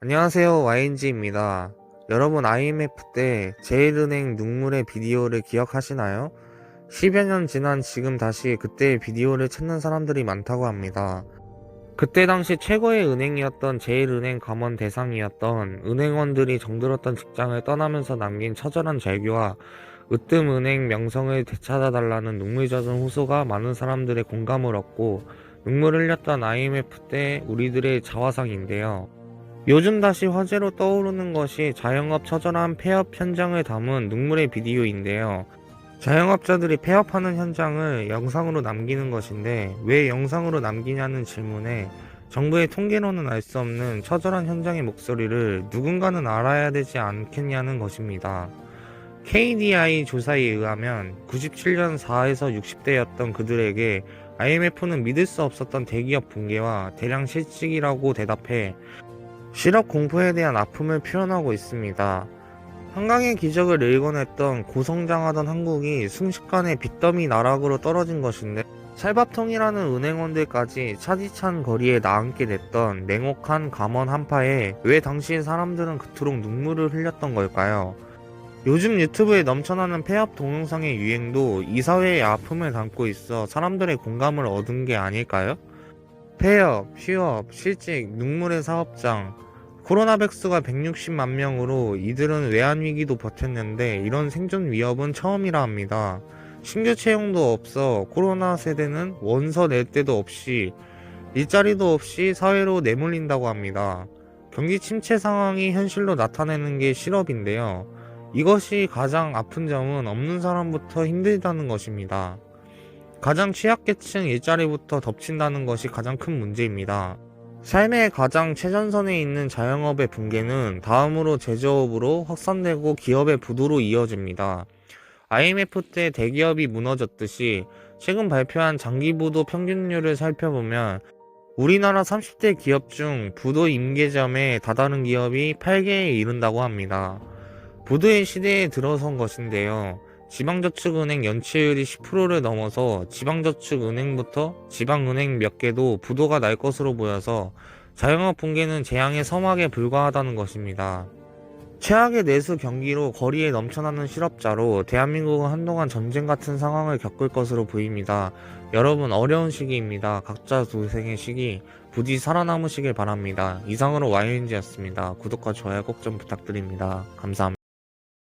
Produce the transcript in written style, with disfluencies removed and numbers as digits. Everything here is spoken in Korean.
안녕하세요. YNG입니다. 여러분 IMF 때 제일은행 눈물의 비디오를 기억하시나요? 10여 년 지난 지금 다시 그때의 비디오를 찾는 사람들이 많다고 합니다. 그때 당시 최고의 은행이었던 제일은행 감원 대상이었던 은행원들이 정들었던 직장을 떠나면서 남긴 처절한 절규와 으뜸은행 명성을 되찾아달라는 눈물 젖은 호소가 많은 사람들의 공감을 얻고 눈물을 흘렸던 IMF 때 우리들의 자화상인데요. 요즘 다시 화제로 떠오르는 것이 자영업 처절한 폐업 현장을 담은 눈물의 비디오인데요. 자영업자들이 폐업하는 현장을 영상으로 남기는 것인데 왜 영상으로 남기냐는 질문에 정부의 통계로는 알 수 없는 처절한 현장의 목소리를 누군가는 알아야 되지 않겠냐는 것입니다. KDI 조사에 의하면 97년 4에서 60대였던 그들에게 IMF는 믿을 수 없었던 대기업 붕괴와 대량 실직이라고 대답해 실업 공포에 대한 아픔을 표현하고 있습니다. 한강의 기적을 일궈냈던 고성장하던 한국이 순식간에 빚더미 나락으로 떨어진 것인데 찰밥통이라는 은행원들까지 차디찬 거리에 나앉게 됐던 냉혹한 감원 한파에 왜 당시 사람들은 그토록 눈물을 흘렸던 걸까요? 요즘 유튜브에 넘쳐나는 폐업 동영상의 유행도 이 사회의 아픔을 담고 있어 사람들의 공감을 얻은 게 아닐까요? 폐업, 휴업, 실직, 눈물의 사업장, 코로나 백수가 160만 명으로 이들은 외환위기도 버텼는데 이런 생존 위협은 처음이라 합니다. 신규 채용도 없어 코로나 세대는 원서 낼 데도 없이 일자리도 없이 사회로 내몰린다고 합니다. 경기 침체 상황이 현실로 나타내는 게 실업인데요. 이것이 가장 아픈 점은 없는 사람부터 힘들다는 것입니다. 가장 취약계층 일자리부터 덮친다는 것이 가장 큰 문제입니다. 삶의 가장 최전선에 있는 자영업의 붕괴는 다음으로 제조업으로 확산되고 기업의 부도로 이어집니다. IMF 때 대기업이 무너졌듯이 최근 발표한 장기부도 평균률을 살펴보면 우리나라 30대 기업 중 부도 임계점에 다다른 기업이 8개에 이른다고 합니다. 부도의 시대에 들어선 것인데요. 지방저축은행 연체율이 10%를 넘어서 지방저축은행부터 지방은행 몇 개도 부도가 날 것으로 보여서 자영업 붕괴는 재앙의 서막에 불과하다는 것입니다. 최악의 내수 경기로 거리에 넘쳐나는 실업자로 대한민국은 한동안 전쟁 같은 상황을 겪을 것으로 보입니다. 여러분 어려운 시기입니다. 각자 도생의 시기 부디 살아남으시길 바랍니다. 이상으로 YNG였습니다. 구독과 좋아요 꼭 좀 부탁드립니다. 감사합니다.